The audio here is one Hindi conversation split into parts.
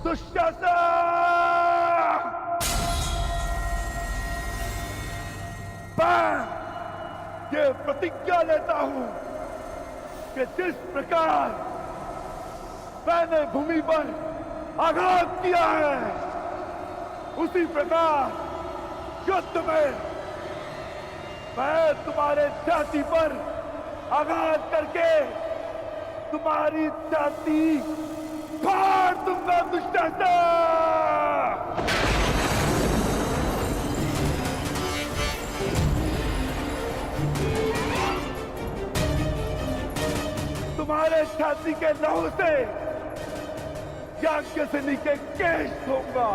दुशासन! मैं ये प्रतिज्ञा लेता हूं कि जिस प्रकार मैंने भूमि पर आघात किया है, उसी प्रकार युद्ध में मैं तुम्हारे छाती पर आघात करके तुम्हारी छाती फाड़ दूंगा दुशासन! तुम्हारे छाती के लहू से याज्ञसेनी के केश धोऊंगा।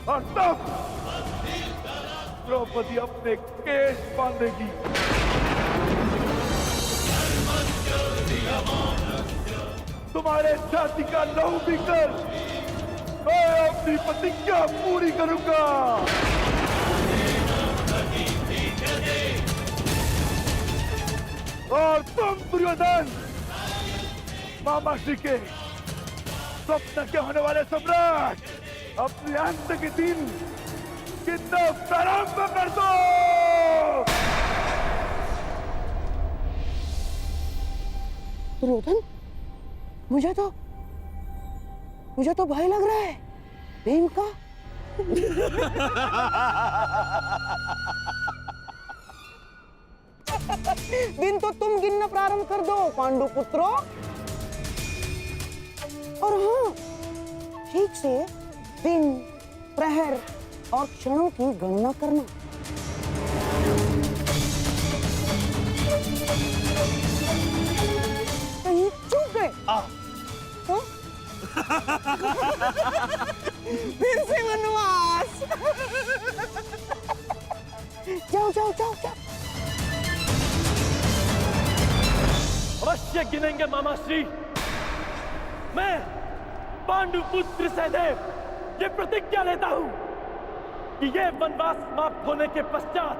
और तब द्रौपदी अपने केश बांधेगी। तुम्हारे छाती का लहू पीकर मैं अपनी प्रतिज्ञा पूरी करूंगा। और तुम दुर्योधन, मामा श्री के स्वप्न के होने वाले सम्राट, अपने अंत के दिन कितना प्रारंभ कर दो। दुर्योधन, मुझे तो भय लग रहा है भीम का। दिन तो तुम गिनना प्रारंभ कर दो पांडु पुत्रों। और हाँ, ठीक से दिन, प्रहर और क्षणों की गणना करना। कहीं चूक गए तो? फिर से वनवास। जाओ। अवश्य गिनेंगे मामा श्री। मैं पांडुपुत्र सहदेव ये प्रतिज्ञा लेता हूं कि ये वनवास समाप्त होने के पश्चात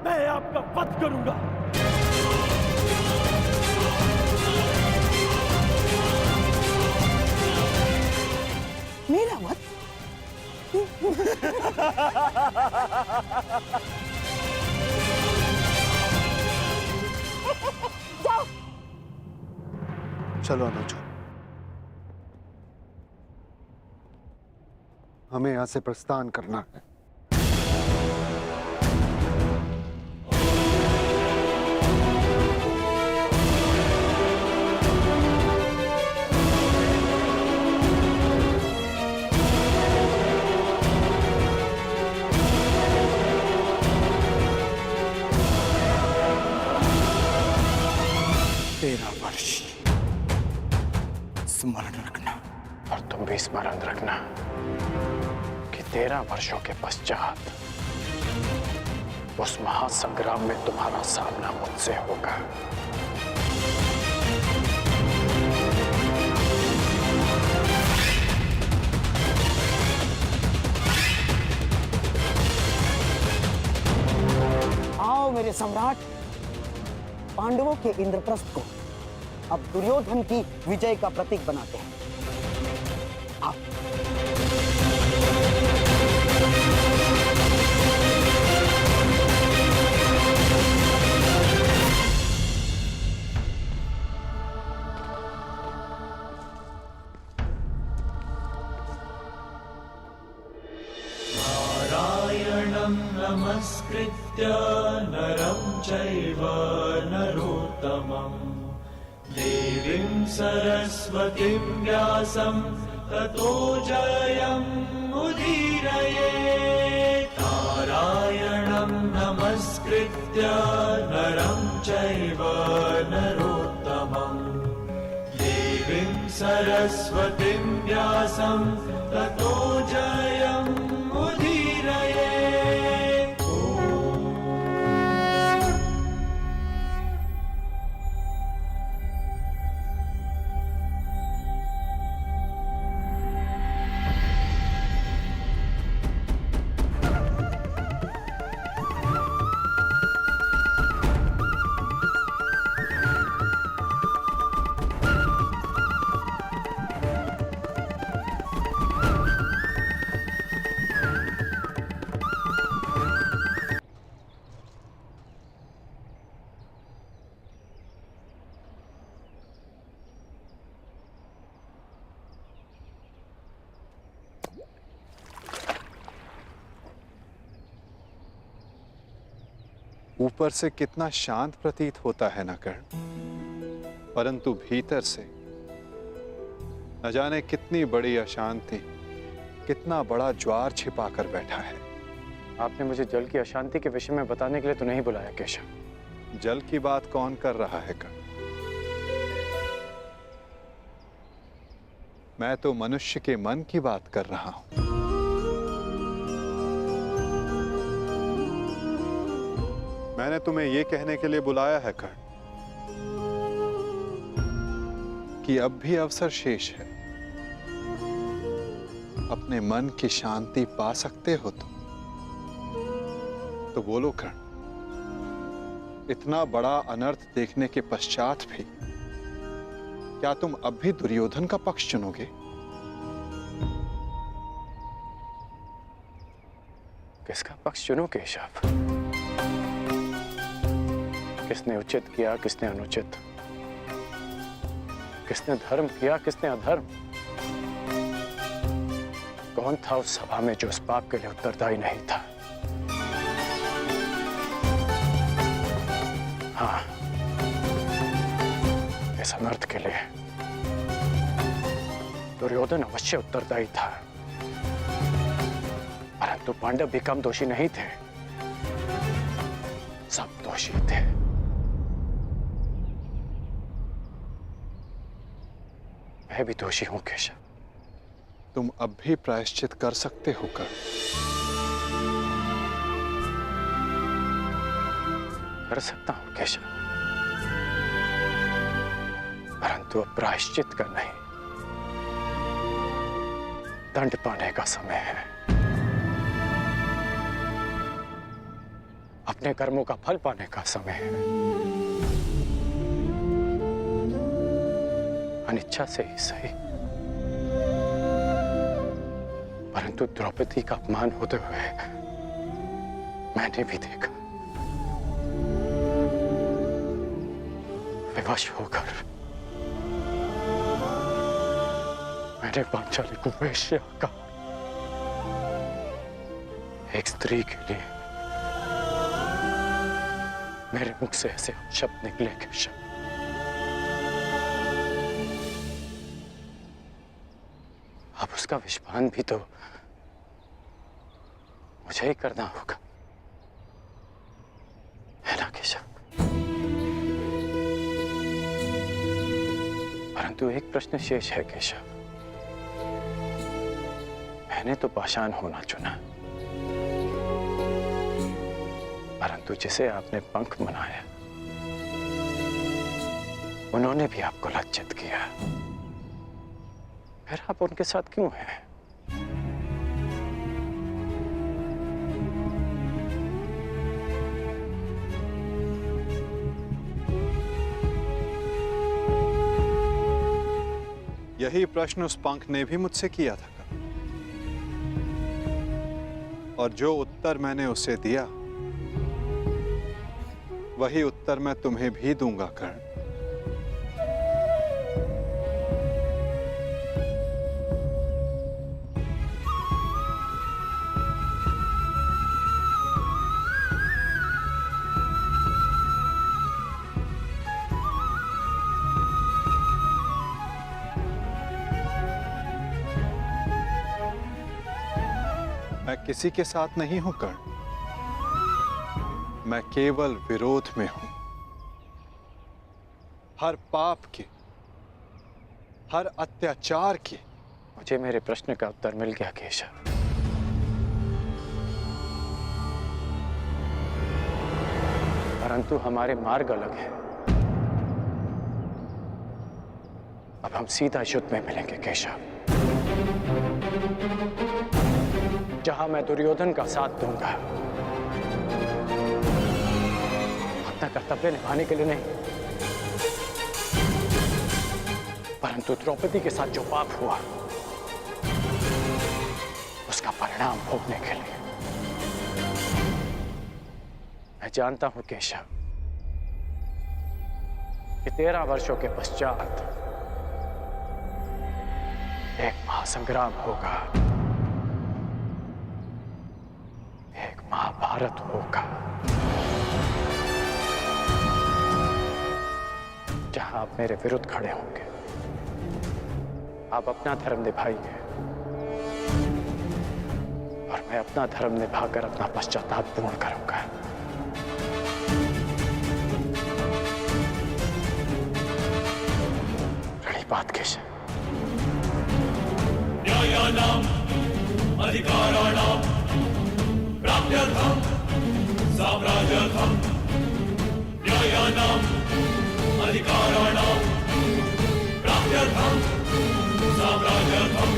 मैं आपका वध करूंगा। मेरा वध? जाओ। चलो अनुज, हमें यहां से प्रस्थान करना है। स्मरण रखना, और तुम भी स्मरण रखना कि 13 वर्षों के पश्चात उस महासंग्राम में तुम्हारा सामना मुझसे होगा। आओ मेरे सम्राट, पांडवों के इंद्रप्रस्थ को अब दुर्योधन की विजय का प्रतीक बनाते हैं। आओ। नारायणं नमस्कृत्य नरं चैव नरोत्तमम् देवीं सरस्वतीं व्यासं ततो जयम् उदीरयेत्। नारायणं नमस्कृत्य नरं चैव नरोत्तमम् देवीं सरस्वतीं व्यासं ततो जयम् उदीरयेत्। ऊपर से कितना शांत प्रतीत होता है ना कर्ण, परंतु भीतर से न जाने कितनी बड़ी अशांति, कितना बड़ा ज्वार छिपा कर बैठा है। आपने मुझे जल की अशांति के विषय में बताने के लिए तो नहीं बुलाया केशव। जल की बात कौन कर रहा है कर्ण? मैं तो मनुष्य के मन की बात कर रहा हूं। मैंने तुम्हें यह कहने के लिए बुलाया है कर्ण कि अब भी अवसर शेष है। अपने मन की शांति पा सकते हो तो बोलो कर्ण, इतना बड़ा अनर्थ देखने के पश्चात भी क्या तुम अब भी दुर्योधन का पक्ष चुनोगे? किसका पक्ष चुनो केशव? किसने उचित किया, किसने अनुचित? किसने धर्म किया, किसने अधर्म? कौन था उस सभा में जो उस पाप के लिए उत्तरदायी नहीं था? हाँ, इस अनर्थ के लिए दुर्योधन अवश्य उत्तरदायी था, परंतु पांडव भी कम दोषी नहीं थे। सब दोषी थे। मैं भी दोषी हूं केशव। तुम अब भी प्रायश्चित कर सकते हो कर्ण। कर सकता हूं केशव, परंतु अब प्रायश्चित का नहीं, दंड पाने का समय है। अपने कर्मों का फल पाने का समय है। अनिच्छा से ही सही, परंतु द्रौपदी का अपमान होते हुए मैंने भी देखा। विवश होकर मैंने पांचाली को वेश्या कहा। एक स्त्री के लिए मेरे मुख से ऐसे शब्द निकले केशव। अब उसका विषपान भी तो मुझे ही करना होगा, है ना केशव? परंतु एक प्रश्न शेष है केशव। मैंने तो पाषाण होना चुना, परंतु जिसे आपने पंख बनाया उन्होंने भी आपको लज्जित किया। फिर आप उनके साथ क्यों हैं? यही प्रश्न उस पंख ने भी मुझसे किया था और जो उत्तर मैंने उसे दिया वही उत्तर मैं तुम्हें भी दूंगा कर्ण। मैं किसी के साथ नहीं हूं कर्ण, मैं केवल विरोध में हूं। हर पाप के, हर अत्याचार के। मुझे मेरे प्रश्न का उत्तर मिल गया केशव। परंतु हमारे मार्ग अलग है। अब हम सीधा युद्ध में मिलेंगे केशव, जहां मैं दुर्योधन का साथ दूंगा। अपना कर्तव्य निभाने के लिए नहीं, परंतु द्रौपदी के साथ जो पाप हुआ उसका परिणाम भोगने के लिए। मैं जानता हूं केशव कि 13 वर्षों के पश्चात एक महासंग्राम होगा, एक महाभारत होगा। आप मेरे विरुद्ध खड़े होंगे। आप अपना धर्म निभाइए और मैं अपना धर्म निभाकर अपना पश्चाताप पूर्ण करूंगा। रही बात किस न्यायानाम् अधिकाराणाम् प्राप्त्यर्थं साम्राज्यर्थं न्यायानाम् अधिकाराणाम् प्राप्त्यर्थं साम्राज्यर्थं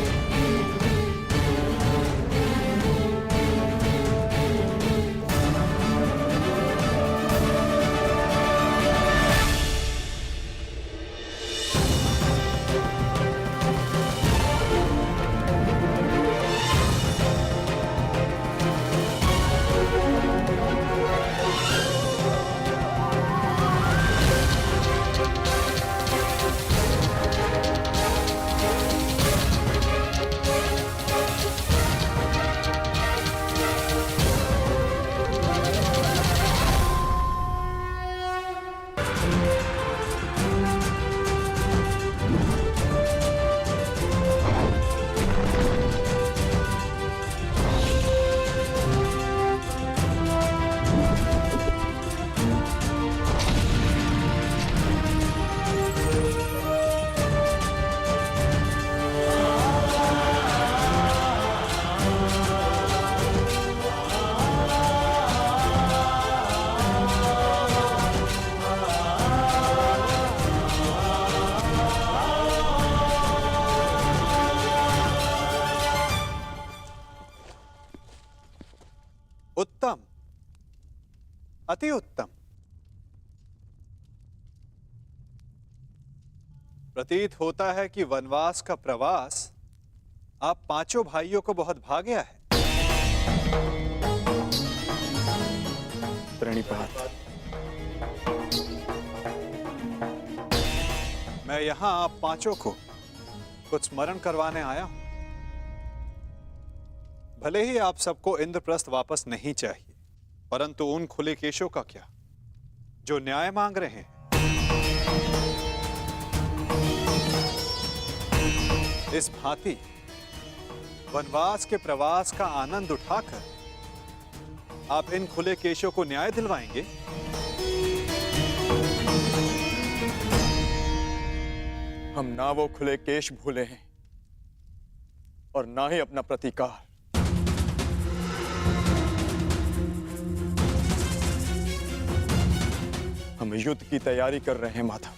उत्तम, अति उत्तम। प्रतीत होता है कि वनवास का प्रवास आप पांचों भाइयों को बहुत भा गया है। प्रणिपात। मैं यहां आप पांचों को कुछ स्मरण करवाने आया हूं। भले ही आप सबको इंद्रप्रस्थ वापस नहीं चाहिए, परंतु उन खुले केशों का क्या जो न्याय मांग रहे हैं। इस भांति वनवास के प्रवास का आनंद उठाकर आप इन खुले केशों को न्याय दिलवाएंगे। हम ना वो खुले केश भूले हैं और ना ही अपना प्रतीकार। हम युद्ध की तैयारी कर रहे हैं माधव।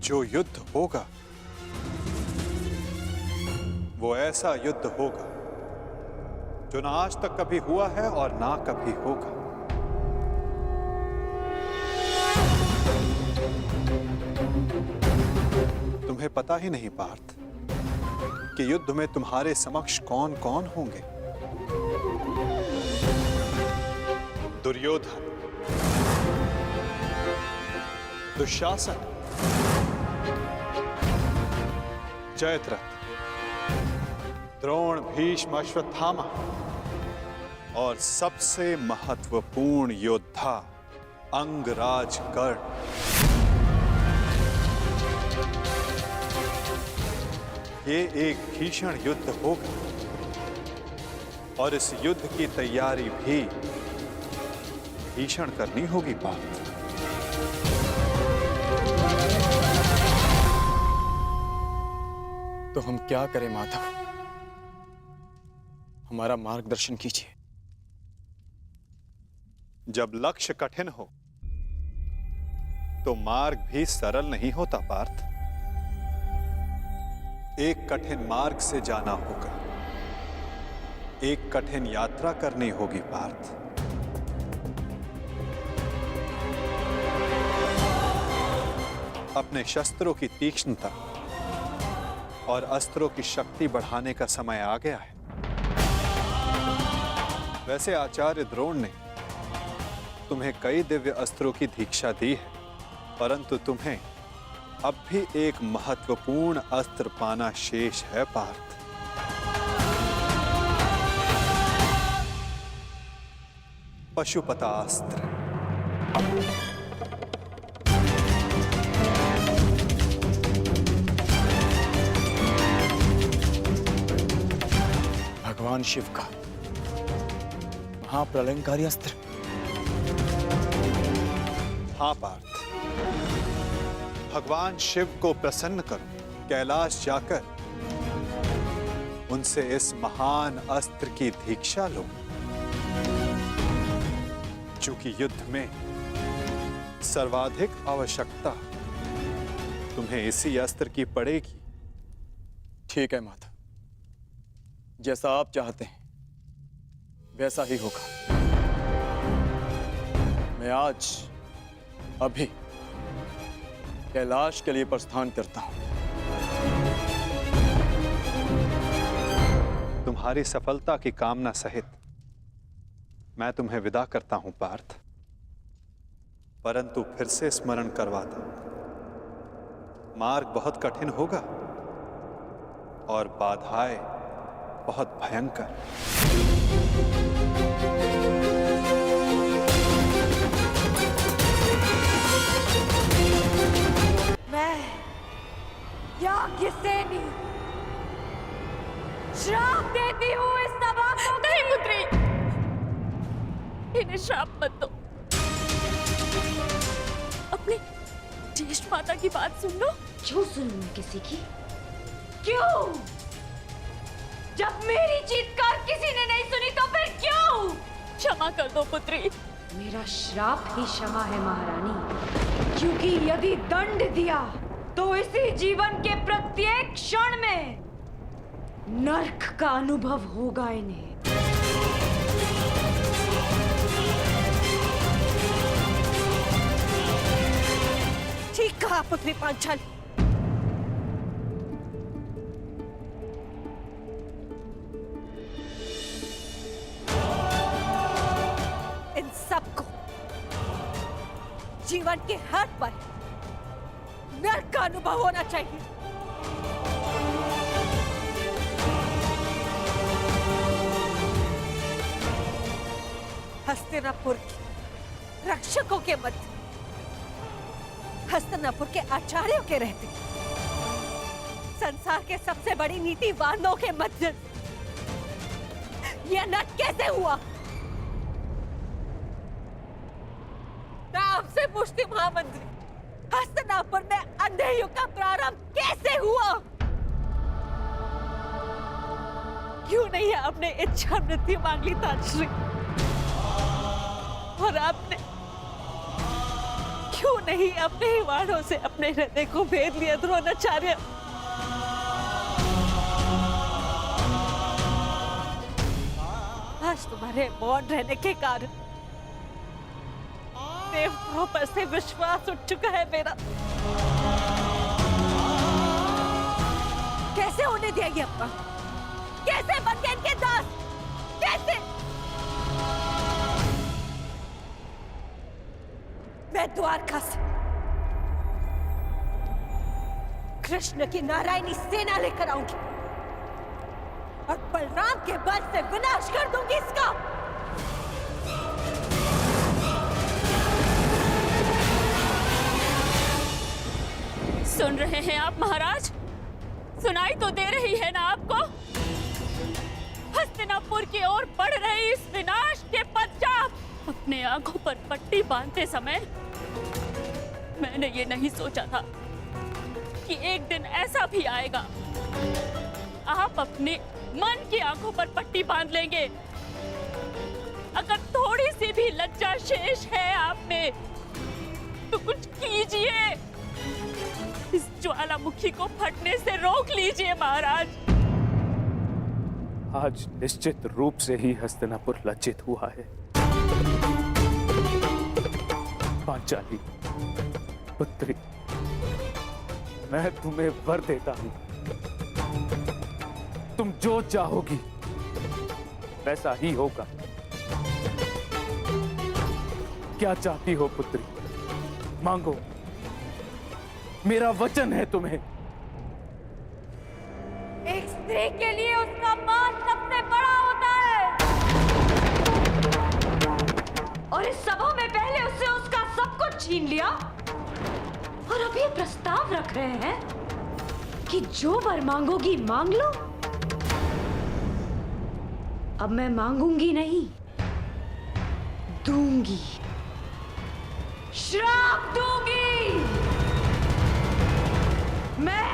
जो युद्ध होगा वो ऐसा युद्ध होगा जो ना आज तक कभी हुआ है और ना कभी होगा। तुम्हें पता ही नहीं पार्थ कि युद्ध में तुम्हारे समक्ष कौन कौन होंगे। दुर्योधन, दुशासन, जयद्रथ, द्रोण, भीष्म, अश्वत्थामा और सबसे महत्वपूर्ण योद्धा अंगराज कर्ण। ये एक भीषण युद्ध होगा और इस युद्ध की तैयारी भी भीषण करनी होगी पार्थ। तो हम क्या करें माधव? हमारा मार्गदर्शन कीजिए। जब लक्ष्य कठिन हो तो मार्ग भी सरल नहीं होता पार्थ। एक कठिन मार्ग से जाना होगा, एक कठिन यात्रा करनी होगी पार्थ। अपने शस्त्रों की तीक्ष्णता और अस्त्रों की शक्ति बढ़ाने का समय आ गया है। वैसे आचार्य द्रोण ने तुम्हें कई दिव्य अस्त्रों की दीक्षा दी है, परंतु तुम्हें अब भी एक महत्वपूर्ण अस्त्र पाना शेष है पार्थ। पशुपतास्त्र। भगवान शिव का महाप्रलयंकारी अस्त्र। हाँ पार्थ, भगवान शिव को प्रसन्न करो, कैलाश जाकर उनसे इस महान अस्त्र की दीक्षा लो, चूंकि युद्ध में सर्वाधिक आवश्यकता तुम्हें इसी अस्त्र की पड़ेगी। ठीक है माता, जैसा आप चाहते हैं वैसा ही होगा। मैं आज अभी कैलाश के लिए प्रस्थान करता हूं। तुम्हारी सफलता की कामना सहित मैं तुम्हें विदा करता हूं पार्थ, परंतु फिर से स्मरण करवाता हूं, मार्ग बहुत कठिन होगा और बाधाएं बहुत भयंकर। मैं याज्ञसेनी श्राप देती हूँ इस सभा को। नहीं पुत्री, इन्हें श्राप मत दो। अपनी ज्येष्ठ माता की बात सुन लो। क्यों सुनूं मैं किसी की? क्यों? जब मेरी चीत्कार किसी ने नहीं सुनी तो फिर क्यों? क्षमा कर दो पुत्री। मेरा श्राप ही क्षमा है महारानी, क्योंकि यदि दंड दिया तो इसी जीवन के प्रत्येक क्षण में नरक का अनुभव होगा इन्हें। ठीक कहा पुत्री पांचाली। इन सबको जीवन के हर पल नरक का अनुभव होना चाहिए। हस्तिनापुर के रक्षकों के मध्य, हस्तिनापुर के आचार्यों के रहते, संसार के सबसे बड़ी नीतिवानों के मध्य यह नरक कैसे हुआ? मैं आपसे पूछती महामंत्री, हस्तिनापुर में अंधे युग का प्रारंभ कैसे हुआ? क्यों नहीं आपने इच्छा मृत्यु मांग ली ताजश्री? और आपने क्यों नहीं अपने ही वाणों से अपने हृदय को भेद लिया द्रोणाचार्य? आज तुम्हारे मौन रहने के कारण देवताओं पर से विश्वास उठ चुका है मेरा। कैसे होने दिया ये अपना? कैसे बन गए इनके दास? कैसे? मैं द्वारका से कृष्ण की नारायणी सेना लेकर आऊंगी और बलराम के बल से विनाश कर दूंगी इसका। सुन रहे हैं आप महाराज? सुनाई तो दे रही है ना आपको? हस्तिनापुर की ओर बढ़ रही इस विनाश के पश्चात अपने आंखों पर पट्टी बांधते समय मैंने ये नहीं सोचा था कि एक दिन ऐसा भी आएगा, आप अपने मन की आंखों पर पट्टी बांध लेंगे। अगर थोड़ी सी भी लज्जा शेष है आप में तो कुछ कीजिए, इस ज्वालामुखी को फटने से रोक लीजिए महाराज। आज निश्चित रूप से ही हस्तिनापुर लज्जित हुआ है। पांचाली पुत्री, मैं तुम्हें वर देता हूं, तुम जो चाहोगी वैसा ही होगा। क्या चाहती हो पुत्री? मांगो, मेरा वचन है तुम्हें। एक स्त्री के लिए उसका मान सबसे बड़ा होता है, और इस सभा में पहले उससे उसका सब कुछ छीन लिया और अब ये प्रस्ताव रख रहे हैं कि जो वर मांगोगी मांग लो। अब मैं मांगूंगी नहीं, दूंगी, श्राप दूंगी। मैं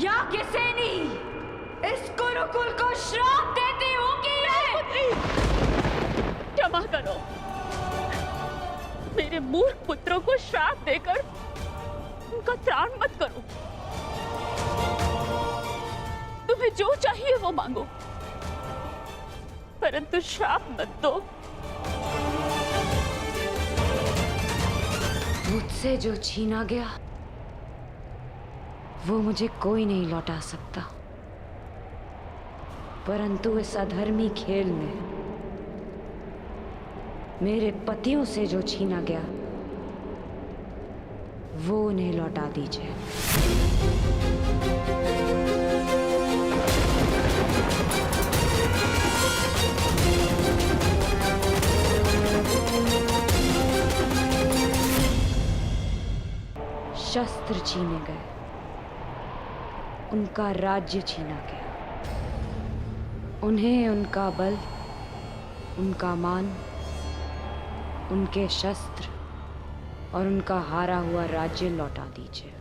याज्ञसेनी इस गुरुकुल को श्राप देती हूँ कि क्षमा करो, मेरे मूर्ख पुत्रों को श्राप देकर उनका त्राण मत करो। तुम्हें जो चाहिए वो मांगो, परंतु श्राप मत दो। मुझसे जो छीना गया वो मुझे कोई नहीं लौटा सकता, परंतु इस अधर्मी खेल में मेरे पतियों से जो छीना गया वो उन्हें लौटा दीजिए। शस्त्र छीने गए, उनका राज्य छीना गया, उन्हें उनका बल, उनका मान, उनके शस्त्र और उनका हारा हुआ राज्य लौटा दीजिए।